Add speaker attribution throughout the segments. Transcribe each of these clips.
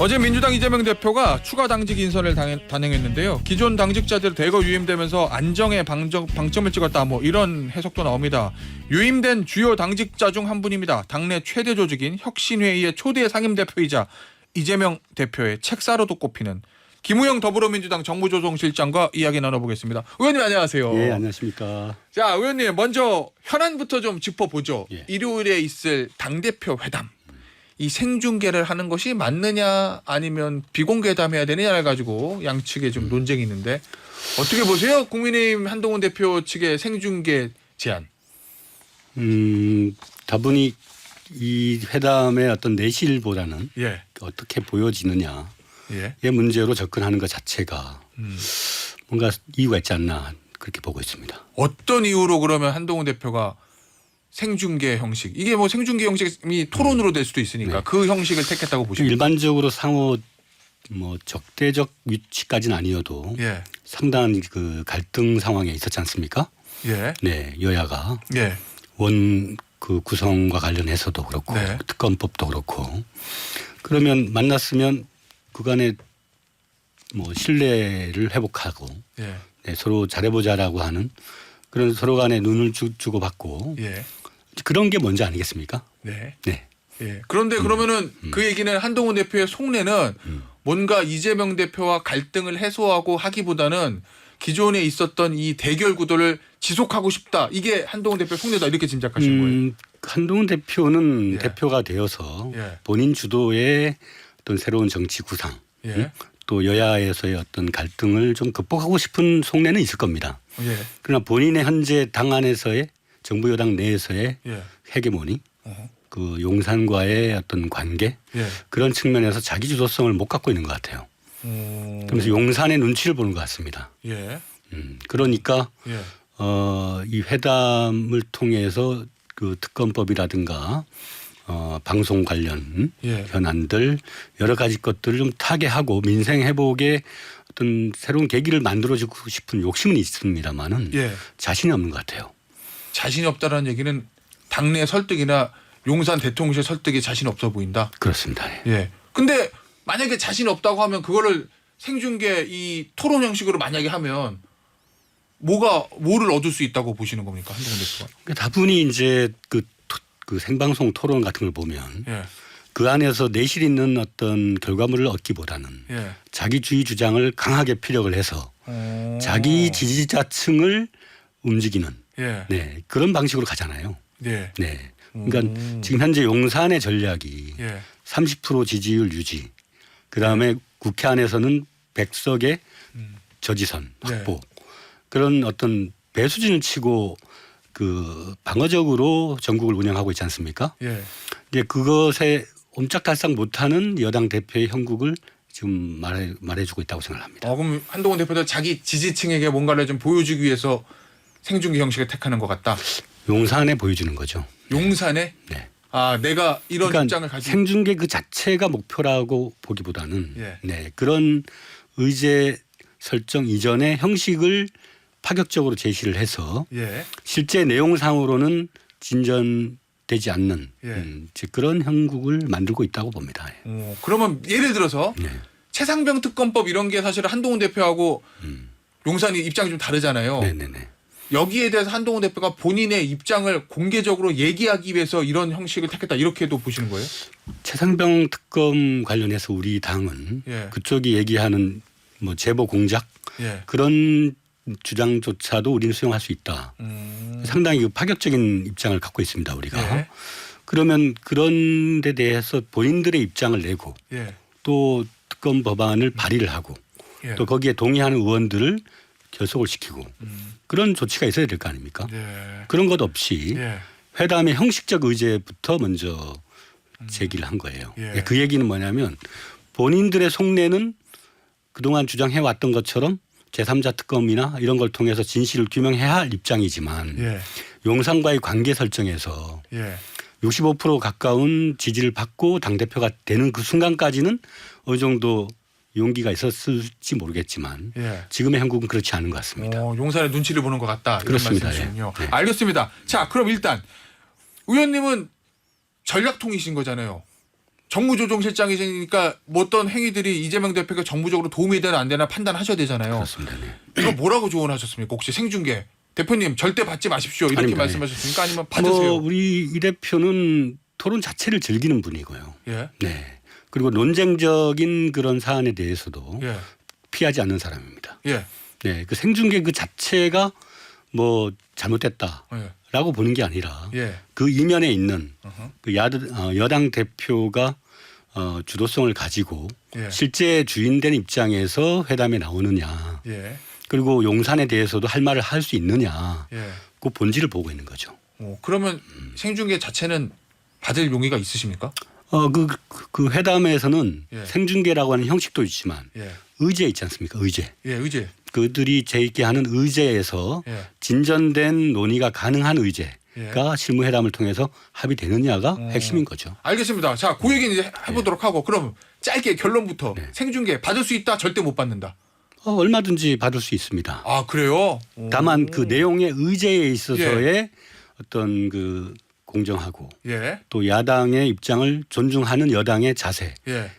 Speaker 1: 어제 민주당 이재명 대표가 추가 당직 인선을 단행했는데요. 기존 당직자들 대거 유임되면서 안정에 방점을 찍었다 이런 해석도 나옵니다. 유임된 주요 당직자 중 한 분입니다. 당내 최대 조직인 혁신회의의 초대 상임대표이자 이재명 대표의 책사로도 꼽히는 김우영 더불어민주당 정무조정실장과 이야기 나눠보겠습니다. 의원님 안녕하세요.
Speaker 2: 예, 안녕하십니까.
Speaker 1: 자, 의원님 먼저 현안부터 좀 짚어보죠.
Speaker 2: 예.
Speaker 1: 일요일에 있을 당대표 회담. 이 생중계를 하는 것이 맞느냐 아니면 비공개담해야 되느냐를 가지고 양측에 좀 논쟁이 있는데 어떻게 보세요? 국민의힘 한동훈 대표 측의 생중계 제안.
Speaker 2: 다분히 이 회담의 어떤 내실보다는
Speaker 1: 예.
Speaker 2: 어떻게 보여지느냐의
Speaker 1: 예.
Speaker 2: 문제로 접근하는 것 자체가 뭔가 이유가 있지 않나 그렇게 보고 있습니다.
Speaker 1: 어떤 이유로 그러면 한동훈 대표가 생중계 형식 이게 생중계 형식이 토론으로 될 수도 있으니까
Speaker 2: 네.
Speaker 1: 그 형식을 택했다고 보십니까?
Speaker 2: 일반적으로 상호 적대적 위치까지는 아니어도
Speaker 1: 예.
Speaker 2: 상당한 그 갈등 상황에 있었지 않습니까?
Speaker 1: 예.
Speaker 2: 네, 여야가
Speaker 1: 예.
Speaker 2: 원 그 구성과 관련해서도 그렇고
Speaker 1: 네.
Speaker 2: 특검법도 그렇고 그러면 만났으면 그간의 신뢰를 회복하고
Speaker 1: 예.
Speaker 2: 네, 서로 잘해보자라고 하는 그런 서로 간에 눈을 주고받고
Speaker 1: 예.
Speaker 2: 그런 게 뭔지 아니겠습니까?
Speaker 1: 네.
Speaker 2: 네.
Speaker 1: 예. 그런데 그러면은 그 얘기는 한동훈 대표의 속내는 뭔가 이재명 대표와 갈등을 해소하고 하기보다는 기존에 있었던 이 대결 구도를 지속하고 싶다. 이게 한동훈 대표 속내다 이렇게 짐작하시는 거예요.
Speaker 2: 한동훈 대표는
Speaker 1: 예.
Speaker 2: 대표가 되어서
Speaker 1: 예.
Speaker 2: 본인 주도의 어떤 새로운 정치 구상
Speaker 1: 예.
Speaker 2: 또 여야에서의 어떤 갈등을 좀 극복하고 싶은 속내는 있을 겁니다.
Speaker 1: 예.
Speaker 2: 그러나 본인의 현재 당 안에서의 정부 여당 내에서의
Speaker 1: 예.
Speaker 2: 헤게모니
Speaker 1: 어허.
Speaker 2: 그 용산과의 어떤 관계
Speaker 1: 예.
Speaker 2: 그런 측면에서 자기 주도성을 못 갖고 있는 것 같아요. 그러면서 용산의 눈치를 보는 것 같습니다.
Speaker 1: 예.
Speaker 2: 그러니까
Speaker 1: 예.
Speaker 2: 이 회담을 통해서 그 특검법이라든가 방송 관련
Speaker 1: 예.
Speaker 2: 현안들 여러 가지 것들을 좀 타개하고 민생 회복의 어떤 새로운 계기를 만들어주고 싶은 욕심은 있습니다만은
Speaker 1: 예.
Speaker 2: 자신이 없는 것 같아요.
Speaker 1: 자신이 없다라는 얘기는 당내 설득이나 용산 대통령실 설득에 자신 없어 보인다.
Speaker 2: 그렇습니다. 예.
Speaker 1: 예. 근데 만약에 자신 없다고 하면 그거를 생중계 이 토론 형식으로 만약에 하면 뭐를 얻을 수 있다고 보시는 겁니까? 한동훈 대표가.
Speaker 2: 그러니까 다분히 이제 그 생방송 토론 같은 걸 보면
Speaker 1: 예.
Speaker 2: 그 안에서 내실 있는 어떤 결과물을 얻기보다는
Speaker 1: 예.
Speaker 2: 자기주의 주장을 강하게 피력을 해서 자기 지지자층을 움직이는
Speaker 1: 예.
Speaker 2: 네, 그런 방식으로 가잖아요.
Speaker 1: 네.
Speaker 2: 네. 그러니까 지금 현재 용산의 전략이
Speaker 1: 예.
Speaker 2: 30% 지지율 유지 그다음에 국회 안에서는 100석의 저지선 확보 그런 어떤 배수진을 치고 그 방어적으로 전국을 운영하고 있지 않습니까?
Speaker 1: 예.
Speaker 2: 이제 그것에 옴짝달싹 못하는 여당 대표의 형국을 지금 말해주고 있다고 생각합니다.
Speaker 1: 그럼 한동훈 대표도 자기 지지층에게 뭔가를 좀 보여주기 위해서 생중계 형식을 택하는 것 같다.
Speaker 2: 용산에 보여주는 거죠.
Speaker 1: 용산에?
Speaker 2: 네.
Speaker 1: 내가 이런
Speaker 2: 그러니까
Speaker 1: 입장을 가지고
Speaker 2: 생중계 그 자체가 목표라고 보기보다는
Speaker 1: 예.
Speaker 2: 네, 그런 의제 설정 이전의 형식을 파격적으로 제시를 해서
Speaker 1: 예.
Speaker 2: 실제 내용상으로는 진전되지 않는
Speaker 1: 예.
Speaker 2: 즉 그런 형국을 만들고 있다고 봅니다.
Speaker 1: 그러면 예를 들어서
Speaker 2: 네.
Speaker 1: 최상병 특검법 이런 게 사실 한동훈 대표하고 용산이 입장이 좀 다르잖아요.
Speaker 2: 네네네.
Speaker 1: 여기에 대해서 한동훈 대표가 본인의 입장을 공개적으로 얘기하기 위해서 이런 형식을 택했다 이렇게도 보시는 거예요?
Speaker 2: 최상병 특검 관련해서 우리 당은
Speaker 1: 예.
Speaker 2: 그쪽이 얘기하는 제보 공작
Speaker 1: 예.
Speaker 2: 그런 주장조차도 우리는 수용할 수 있다. 상당히 파격적인 입장을 갖고 있습니다. 우리가.
Speaker 1: 예.
Speaker 2: 그러면 그런 데 대해서 본인들의 입장을 내고
Speaker 1: 예.
Speaker 2: 또 특검 법안을 발의를 하고
Speaker 1: 예.
Speaker 2: 또 거기에 동의하는 의원들을 결속을 시키고 그런 조치가 있어야 될 거 아닙니까?
Speaker 1: 예.
Speaker 2: 그런 것 없이
Speaker 1: 예.
Speaker 2: 회담의 형식적 의제부터 먼저 제기를 한 거예요.
Speaker 1: 예.
Speaker 2: 그 얘기는 뭐냐면 본인들의 속내는 그동안 주장해왔던 것처럼 제3자 특검이나 이런 걸 통해서 진실을 규명해야 할 입장이지만
Speaker 1: 예.
Speaker 2: 용산과의 관계 설정에서
Speaker 1: 예.
Speaker 2: 65% 가까운 지지를 받고 당대표가 되는 그 순간까지는 어느 정도 용기가 있었을지 모르겠지만
Speaker 1: 예.
Speaker 2: 지금의 한국은 그렇지 않은 것 같습니다.
Speaker 1: 용산의 눈치를 보는 것 같다. 이런
Speaker 2: 그렇습니다.
Speaker 1: 말씀이시군요.
Speaker 2: 예. 네.
Speaker 1: 알겠습니다. 자, 그럼 일단 의원님은 전략통이신 거잖아요. 정무조정실장이시니까 뭐 어떤 행위들이 이재명 대표가 정무적으로 도움이 되나 안 되나 판단하셔야 되잖아요.
Speaker 2: 그렇습니다. 네.
Speaker 1: 이거 뭐라고 조언하셨습니까? 혹시 생중계 대표님 절대 받지 마십시오 이렇게
Speaker 2: 아닙니다.
Speaker 1: 말씀하셨습니까? 아니면 받으세요?
Speaker 2: 우리 이 대표는 토론 자체를 즐기는 분이고요.
Speaker 1: 예.
Speaker 2: 네. 그리고 논쟁적인 그런 사안에 대해서도
Speaker 1: 예.
Speaker 2: 피하지 않는 사람입니다.
Speaker 1: 예.
Speaker 2: 네. 그 생중계 그 자체가 뭐 잘못됐다라고
Speaker 1: 예.
Speaker 2: 보는 게 아니라
Speaker 1: 예.
Speaker 2: 그 이면에 있는
Speaker 1: 어허.
Speaker 2: 그 여당 대표가 주도성을 가지고
Speaker 1: 예.
Speaker 2: 실제 주인된 입장에서 회담에 나오느냐.
Speaker 1: 예.
Speaker 2: 그리고 용산에 대해서도 할 말을 할 수 있느냐.
Speaker 1: 예.
Speaker 2: 그 본질을 보고 있는 거죠.
Speaker 1: 그러면 생중계 자체는 받을 용의가 있으십니까?
Speaker 2: 그 회담에서는
Speaker 1: 예.
Speaker 2: 생중계라고 하는 형식도 있지만
Speaker 1: 예.
Speaker 2: 의제 있지 않습니까? 의제.
Speaker 1: 예. 의제.
Speaker 2: 그들이 제기하는 의제에서
Speaker 1: 예.
Speaker 2: 진전된 논의가 가능한 의제가
Speaker 1: 예.
Speaker 2: 실무회담을 통해서 합의되느냐가 핵심인 거죠.
Speaker 1: 알겠습니다. 자, 그 얘기 이제 해보도록 하고 그럼 짧게 결론부터
Speaker 2: 네.
Speaker 1: 생중계 받을 수 있다 절대 못 받는다.
Speaker 2: 얼마든지 받을 수 있습니다.
Speaker 1: 아 그래요?
Speaker 2: 다만 그 내용의 의제에 있어서의 어떤 그 공정하고
Speaker 1: 예.
Speaker 2: 또 야당의 입장을 존중하는 여당의 자세를
Speaker 1: 예.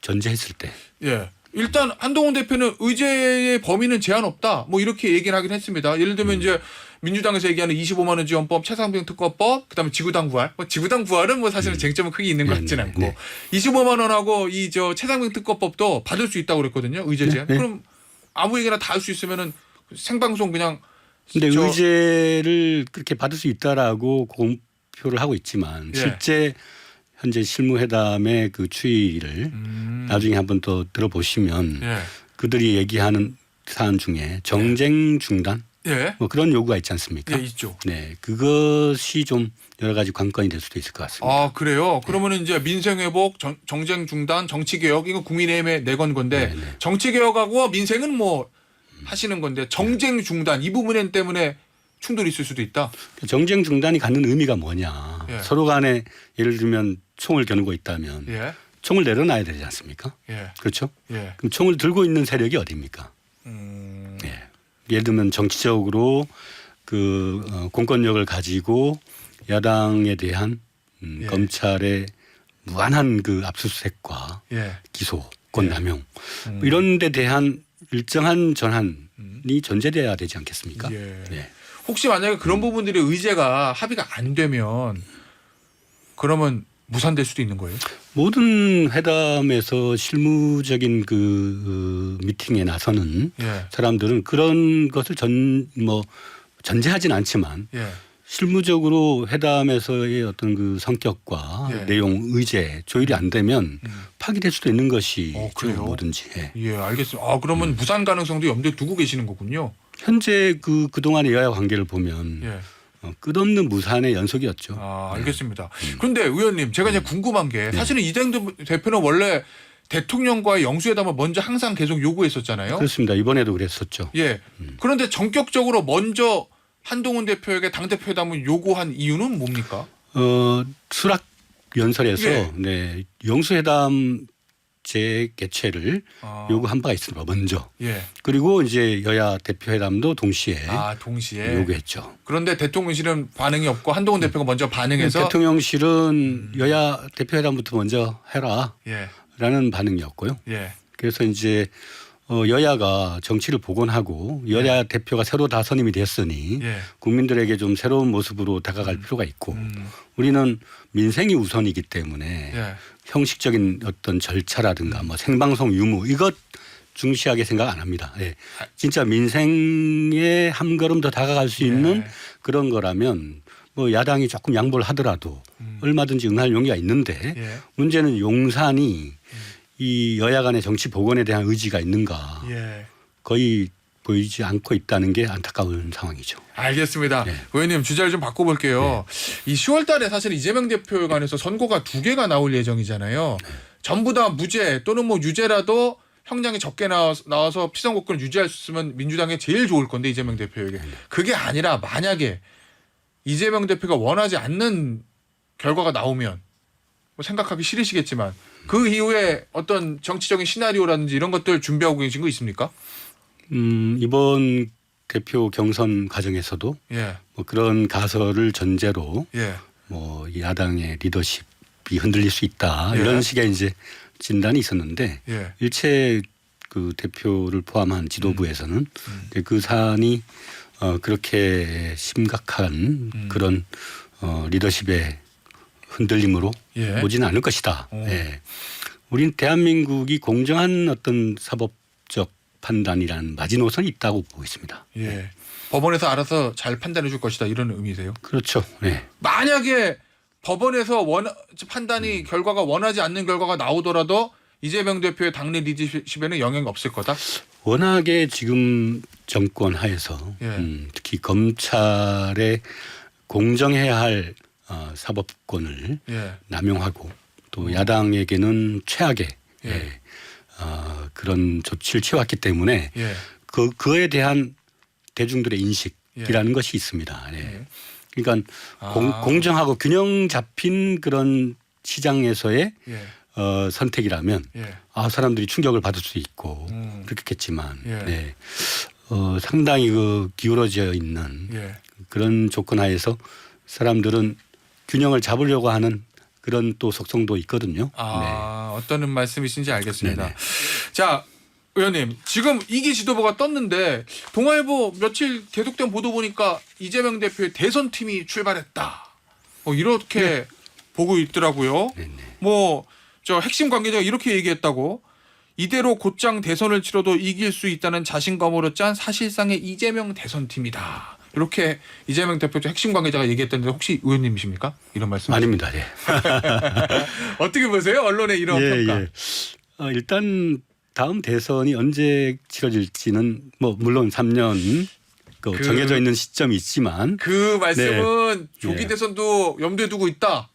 Speaker 2: 전제했을 때
Speaker 1: 예. 일단 한동훈 대표는 의제의 범위는 제한 없다. 뭐 이렇게 얘기를 하긴 했습니다. 예를 들면 이제 민주당에서 얘기하는 25만 원 지원법, 최상병 특허법, 그다음에 지구당 부활. 뭐 지구당 부활은 뭐 사실은 쟁점은 크게 있는 것
Speaker 2: 네,
Speaker 1: 같지는
Speaker 2: 네,
Speaker 1: 않고
Speaker 2: 네.
Speaker 1: 25만 원하고 이 저 최상병 특허법도 받을 수 있다고 그랬거든요. 의제 제한.
Speaker 2: 네, 네.
Speaker 1: 그럼 아무 얘기나 다 할 수 있으면은 생방송 그냥
Speaker 2: 근데
Speaker 1: 저-
Speaker 2: 의제를 그렇게 받을 수 있다라고 공표를 하고 있지만
Speaker 1: 예.
Speaker 2: 실제 현재 실무회담의 그 추이를 나중에 한번 더 들어보시면
Speaker 1: 예.
Speaker 2: 그들이 얘기하는 사안 중에 정쟁 중단
Speaker 1: 예.
Speaker 2: 뭐 그런 요구가 있지 않습니까?
Speaker 1: 예, 있죠.
Speaker 2: 네, 그것이 좀 여러 가지 관건이 될 수도 있을 것 같습니다.
Speaker 1: 아 그래요? 그러면은 이제 민생 회복, 정쟁 중단, 정치 개혁 이거 국민의힘에 내건 건데
Speaker 2: 네, 네.
Speaker 1: 정치 개혁하고 민생은 뭐 하시는 건데 정쟁 중단 이 부분 때문에 충돌이 있을 수도 있다.
Speaker 2: 정쟁 중단이 갖는 의미가 뭐냐?
Speaker 1: 예.
Speaker 2: 서로 간에 예를 들면 총을 겨누고 있다면
Speaker 1: 예,
Speaker 2: 총을 내려놔야 되지 않습니까?
Speaker 1: 예,
Speaker 2: 그렇죠?
Speaker 1: 예.
Speaker 2: 그럼 총을 들고 있는 세력이 어디입니까? 예. 예를 들면 정치적으로 그 공권력을 가지고 야당에 대한
Speaker 1: 예.
Speaker 2: 검찰의 무한한 그 압수수색과
Speaker 1: 예.
Speaker 2: 기소권 남용 뭐 이런 데 대한 일정한 전환이 전제돼야 되지 않겠습니까?
Speaker 1: 예.
Speaker 2: 네.
Speaker 1: 혹시 만약에 그런 부분들이 의제가 합의가 안 되면 그러면 무산될 수도 있는 거예요?
Speaker 2: 모든 회담에서 실무적인 그 미팅에 나서는
Speaker 1: 예,
Speaker 2: 사람들은 그런 것을 전제하진 않지만
Speaker 1: 예.
Speaker 2: 실무적으로 회담에서의 어떤 그 성격과
Speaker 1: 예.
Speaker 2: 내용, 의제 조율이 안 되면 파기될 수도 있는 것이
Speaker 1: 그래요?
Speaker 2: 뭐든지. 예.
Speaker 1: 예, 알겠습니다. 아 그러면 무산 가능성도 염두에 두고 계시는 거군요.
Speaker 2: 현재 그동안의 여야 관계를 보면
Speaker 1: 예.
Speaker 2: 끝없는 무산의 연속이었죠.
Speaker 1: 아, 알겠습니다. 그런데 의원님, 제가 이제 궁금한 게 사실은 이재명 대표는 원래 대통령과의 영수회담을 먼저 항상 계속 요구했었잖아요.
Speaker 2: 그렇습니다. 이번에도 그랬었죠.
Speaker 1: 예. 그런데 전격적으로 먼저 한동훈 대표에게 당대표회담을 요구한 이유는 뭡니까?
Speaker 2: 수락 연설에서
Speaker 1: 예.
Speaker 2: 네, 영수회담 재개최를
Speaker 1: 아,
Speaker 2: 요구한 바가 있습니다. 먼저.
Speaker 1: 예.
Speaker 2: 그리고 이제 여야 대표회담도 동시에
Speaker 1: 아, 동시에.
Speaker 2: 요구했죠.
Speaker 1: 그런데 대통령실은 반응이 없고 한동훈 대표가 먼저 반응해서
Speaker 2: 대통령실은 여야 대표회담부터 먼저 해라
Speaker 1: 예.
Speaker 2: 라는 반응이었고요.
Speaker 1: 예.
Speaker 2: 그래서 이제 여야가 정치를 복원하고 여야 대표가 새로 다 선임이 됐으니
Speaker 1: 예.
Speaker 2: 국민들에게 좀 새로운 모습으로 다가갈 필요가 있고 우리는 민생이 우선이기 때문에
Speaker 1: 예.
Speaker 2: 형식적인 어떤 절차라든가 뭐 생방송 유무 이것 중시하게 생각 안 합니다. 예. 진짜 민생에 한 걸음 더 다가갈 수 있는 그런 거라면 뭐 야당이 조금 양보를 하더라도 얼마든지 응할 용의가 있는데
Speaker 1: 예.
Speaker 2: 문제는 용산이 이 여야 간의 정치 복원에 대한 의지가 있는가
Speaker 1: 예.
Speaker 2: 거의 보이지 않고 있다는 게 안타까운 상황이죠.
Speaker 1: 알겠습니다.
Speaker 2: 네.
Speaker 1: 의원님 주제를 좀 바꿔볼게요. 이 10월 달에 사실 이재명 대표에 관해서 선고가 2개가 나올 예정이잖아요. 전부 다 무죄 또는 뭐 유죄라도 형량이 적게 나와서 피선고권을 유지할 수 있으면 민주당에 제일 좋을 건데 이재명 대표에게. 그게 아니라 만약에 이재명 대표가 원하지 않는 결과가 나오면 뭐 생각하기 싫으시겠지만 그 이후에 어떤 정치적인 시나리오라든지 이런 것들 준비하고 계신 거 있습니까?
Speaker 2: 이번 대표 경선 과정에서도
Speaker 1: 예.
Speaker 2: 뭐 그런 가설을 전제로
Speaker 1: 예.
Speaker 2: 뭐 야당의 리더십이 흔들릴 수 있다.
Speaker 1: 예.
Speaker 2: 이런 식의 이제 진단이 있었는데
Speaker 1: 예.
Speaker 2: 일체 그 대표를 포함한 지도부에서는 그 사안이 그렇게 심각한 그런 리더십의 흔들림으로
Speaker 1: 예.
Speaker 2: 오지는 않을 것이다.
Speaker 1: 오.
Speaker 2: 예. 우린 대한민국이 공정한 어떤 사법적 판단이라는 마지노선이 있다고 보고 있습니다.
Speaker 1: 예. 법원에서 알아서 잘 판단해 줄 것이다 이런 의미세요?
Speaker 2: 그렇죠. 네.
Speaker 1: 만약에 법원에서 판단이 결과가 원하지 않는 결과가 나오더라도 이재명 대표의 당내 리더십에는 영향이 없을 거다.
Speaker 2: 워낙에 지금 정권 하에서
Speaker 1: 예.
Speaker 2: 특히 검찰에 공정해야 할 사법권을
Speaker 1: 예.
Speaker 2: 남용하고 또 야당에게는 최악의
Speaker 1: 예.
Speaker 2: 그런 조치를 취해왔기 때문에
Speaker 1: 예.
Speaker 2: 그에 대한 대중들의 인식이라는
Speaker 1: 예.
Speaker 2: 것이 있습니다. 예.
Speaker 1: 예.
Speaker 2: 그러니까 공정하고 균형 잡힌 그런 시장에서의
Speaker 1: 예.
Speaker 2: 선택이라면
Speaker 1: 예.
Speaker 2: 사람들이 충격을 받을 수 있고 그렇겠지만
Speaker 1: 예.
Speaker 2: 네. 상당히 그 기울어져 있는
Speaker 1: 예.
Speaker 2: 그런 조건 하에서 사람들은 균형을 잡으려고 하는 그런 또 속성도 있거든요.
Speaker 1: 어떤 말씀이신지 알겠습니다.
Speaker 2: 네네.
Speaker 1: 자, 의원님, 지금 이기 지도부가 떴는데 동아일보 며칠 계속된 보도 보니까 이재명 대표의 대선팀이 출발했다. 이렇게
Speaker 2: 네.
Speaker 1: 보고 있더라고요.
Speaker 2: 네네.
Speaker 1: 저 핵심 관계자가 이렇게 얘기했다고. 이대로 곧장 대선을 치러도 이길 수 있다는 자신감으로 짠 사실상의 이재명 대선팀이다. 이렇게 이재명 대표 핵심 관계자가 얘기했던데 혹시 의원님이십니까? 이런 말씀?
Speaker 2: 아닙니다. 예.
Speaker 1: 어떻게 보세요? 언론의 이런 평가.
Speaker 2: 예. 일단 다음 대선이 언제 치러질지는 물론 3년 정해져 있는 시점이 있지만
Speaker 1: 그 말씀은 조기
Speaker 2: 예.
Speaker 1: 대선도 염두에 두고 있다.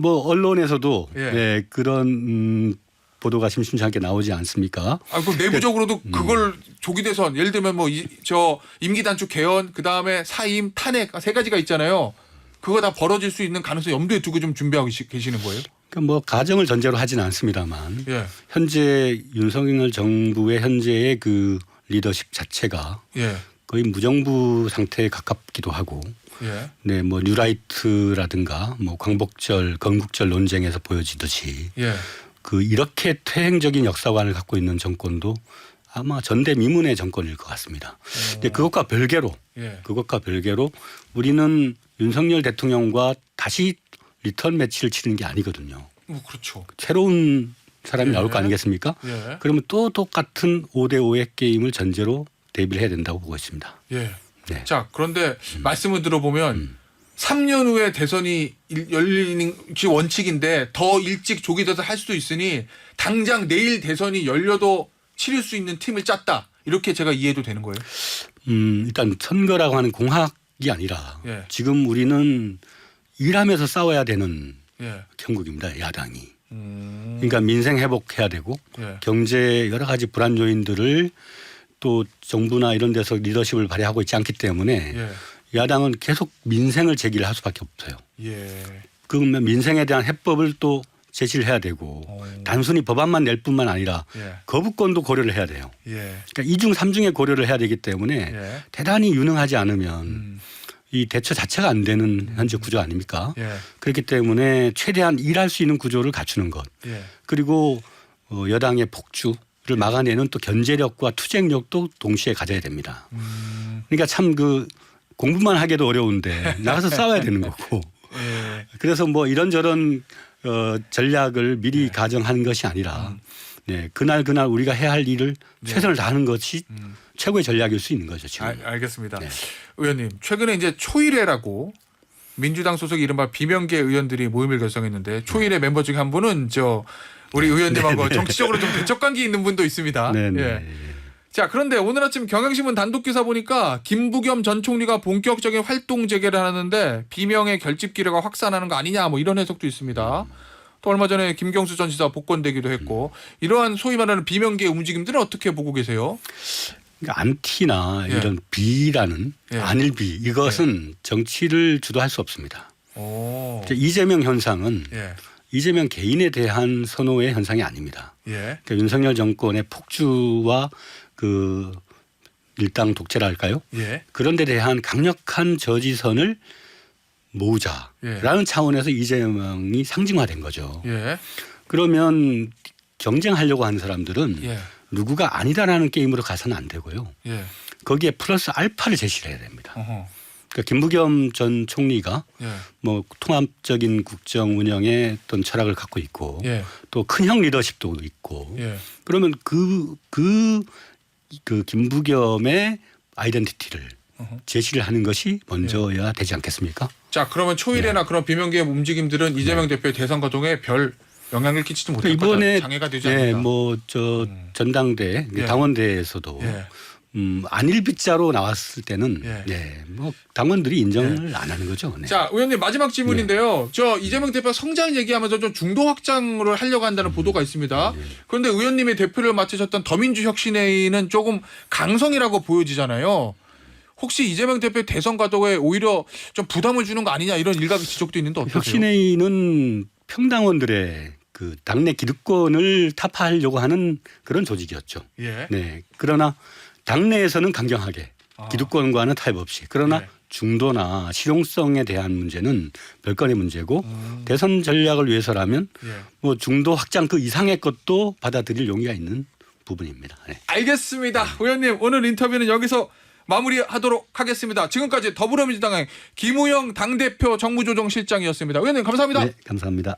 Speaker 2: 언론에서도
Speaker 1: 예.
Speaker 2: 그런 보도가 심심찮게 나오지 않습니까?
Speaker 1: 그럼 내부적으로도 그걸 조기 대선 예를 들면 저 임기 단축 개헌 그다음에 사임 탄핵 세 가지가 있잖아요. 그거 다 벌어질 수 있는 가능성 염두에 두고 좀 준비하고 계시는 거예요?
Speaker 2: 그러니까 가정을 전제로 하지는 않습니다만
Speaker 1: 예.
Speaker 2: 현재 윤석열 정부의 현재의 그 리더십 자체가
Speaker 1: 예.
Speaker 2: 거의 무정부 상태에 가깝기도 하고
Speaker 1: 예.
Speaker 2: 네, 뉴라이트라든가 광복절, 건국절 논쟁에서 보여지듯이
Speaker 1: 예.
Speaker 2: 이렇게 퇴행적인 역사관을 갖고 있는 정권도 아마 전대미문의 정권일 것 같습니다. 근데 그것과 별개로 우리는 윤석열 대통령과 다시 리턴 매치를 치는 게 아니거든요.
Speaker 1: 그렇죠.
Speaker 2: 새로운 사람이
Speaker 1: 예.
Speaker 2: 나올 거 아니겠습니까?
Speaker 1: 예.
Speaker 2: 그러면 또 똑같은 5대5의 게임을 전제로 대비를 해야 된다고 보고 있습니다.
Speaker 1: 예.
Speaker 2: 네.
Speaker 1: 자, 그런데 말씀을 들어보면 3년 후에 대선이 열리는 게 원칙인데 더 일찍 조기 대선 할 수도 있으니 당장 내일 대선이 열려도 치를 수 있는 팀을 짰다. 이렇게 제가 이해도 되는 거예요?
Speaker 2: 일단 선거라고 하는 공학이 아니라
Speaker 1: 예.
Speaker 2: 지금 우리는 일하면서 싸워야 되는
Speaker 1: 예.
Speaker 2: 형국입니다. 야당이. 그러니까 민생 회복해야 되고
Speaker 1: 예.
Speaker 2: 경제 여러 가지 불안 요인들을 또 정부나 이런 데서 리더십을 발휘하고 있지 않기 때문에
Speaker 1: 예.
Speaker 2: 야당은 계속 민생을 제기를 할 수밖에 없어요.
Speaker 1: 예.
Speaker 2: 그러면 민생에 대한 해법을 또 제시를 해야 되고 단순히 법안만 낼 뿐만 아니라
Speaker 1: 예.
Speaker 2: 거부권도 고려를 해야 돼요.
Speaker 1: 예.
Speaker 2: 그러니까 2중 3중에 고려를 해야 되기 때문에
Speaker 1: 예.
Speaker 2: 대단히 유능하지 않으면 이 대처 자체가 안 되는 현재 구조 아닙니까?
Speaker 1: 예.
Speaker 2: 그렇기 때문에 최대한 일할 수 있는 구조를 갖추는 것.
Speaker 1: 예.
Speaker 2: 그리고 여당의 폭주를 막아내는 또 견제력과 투쟁력도 동시에 가져야 됩니다. 그러니까 참 공부만 하기도 어려운데 나가서 싸워야 되는 거고.
Speaker 1: 예.
Speaker 2: 그래서 이런저런 전략을 미리 가정하는 것이 아니라 그날 우리가 해야 할 일을 최선을 다하는 것이 최고의 전략일 수 있는 거죠. 지금.
Speaker 1: 알겠습니다.
Speaker 2: 네.
Speaker 1: 의원님, 최근에 이제 초일회라고 민주당 소속 이른바 비명계 의원들이 모임을 결성했는데 초일회 멤버 중에 한 분은 우리 의원님하고 정치적으로 좀 대척 관계 있는 분도 있습니다.
Speaker 2: 네네.
Speaker 1: 예. 자, 그런데 오늘 아침 경향신문 단독 기사 보니까 김부겸 전 총리가 본격적인 활동 재개를 하는데 비명의 결집 기류가 확산하는 거 아니냐 이런 해석도 있습니다. 또 얼마 전에 김경수 전 지사 복권되기도 했고 이러한 소위 말하는 비명계의 움직임들은 어떻게 보고 계세요?
Speaker 2: 그러니까 안티나
Speaker 1: 예.
Speaker 2: 이런 비라는
Speaker 1: 예.
Speaker 2: 안일비 이것은 정치를 주도할 수 없습니다.
Speaker 1: 오.
Speaker 2: 이재명 현상은
Speaker 1: 예.
Speaker 2: 이재명 개인에 대한 선호의 현상이 아닙니다.
Speaker 1: 예.
Speaker 2: 그러니까 윤석열 정권의 폭주와 일당 독재랄까요?
Speaker 1: 예.
Speaker 2: 그런 데 대한 강력한 저지선을 모으자라는 차원에서 이재명이 상징화된 거죠.
Speaker 1: 예.
Speaker 2: 그러면 경쟁하려고 하는 사람들은
Speaker 1: 예.
Speaker 2: 누구가 아니다라는 게임으로 가서는 안 되고요.
Speaker 1: 예.
Speaker 2: 거기에 플러스 알파를 제시를 해야 됩니다.
Speaker 1: 어허.
Speaker 2: 그러니까 김부겸 전 총리가
Speaker 1: 예.
Speaker 2: 뭐 통합적인 국정 운영의 어떤 철학을 갖고 있고
Speaker 1: 예.
Speaker 2: 또 큰형 리더십도 있고
Speaker 1: 예.
Speaker 2: 그러면 그 김부겸의 아이덴티티를
Speaker 1: 어허.
Speaker 2: 제시를 하는 것이 먼저야 되지 않겠습니까?
Speaker 1: 자, 그러면 초일에나 그런 비명계의 움직임들은 이재명 대표의 대선 거동에 별 영향을 끼치지 못할 거다.
Speaker 2: 이번에
Speaker 1: 장애가 되지 않는다.
Speaker 2: 뭐저 전당대
Speaker 1: 예.
Speaker 2: 당원대에서도
Speaker 1: 예.
Speaker 2: 안일비자로 나왔을 때는
Speaker 1: 예.
Speaker 2: 뭐 당원들이 인정을 안 하는 거죠. 네.
Speaker 1: 자, 의원님 마지막 질문인데요. 저 이재명 대표가 성장 얘기하면서 좀 중도 확장을 하려고 한다는 보도가 있습니다. 그런데 의원님이 대표를 맡으셨던 더민주혁신회의는 조금 강성이라고 보여지잖아요. 혹시 이재명 대표의 대선 가도에 오히려 좀 부담을 주는 거 아니냐 이런 일각의 지적도 있는데 어떠세요?
Speaker 2: 혁신회의는 평당원들의 그 당내 기득권을 타파하려고 하는 그런 조직이었죠.
Speaker 1: 예.
Speaker 2: 네. 그러나 당내에서는 강경하게 기득권과는 타협 없이 그러나
Speaker 1: 네.
Speaker 2: 중도나 실용성에 대한 문제는 별건의 문제고 대선 전략을 위해서라면
Speaker 1: 예.
Speaker 2: 뭐 중도 확장 그 이상의 것도 받아들일 용의가 있는 부분입니다. 네.
Speaker 1: 알겠습니다. 의원님 오늘 인터뷰는 여기서 마무리하도록 하겠습니다. 지금까지 더불어민주당의 김우영 당대표 정무조정실장이었습니다. 의원님 감사합니다.
Speaker 2: 네, 감사합니다.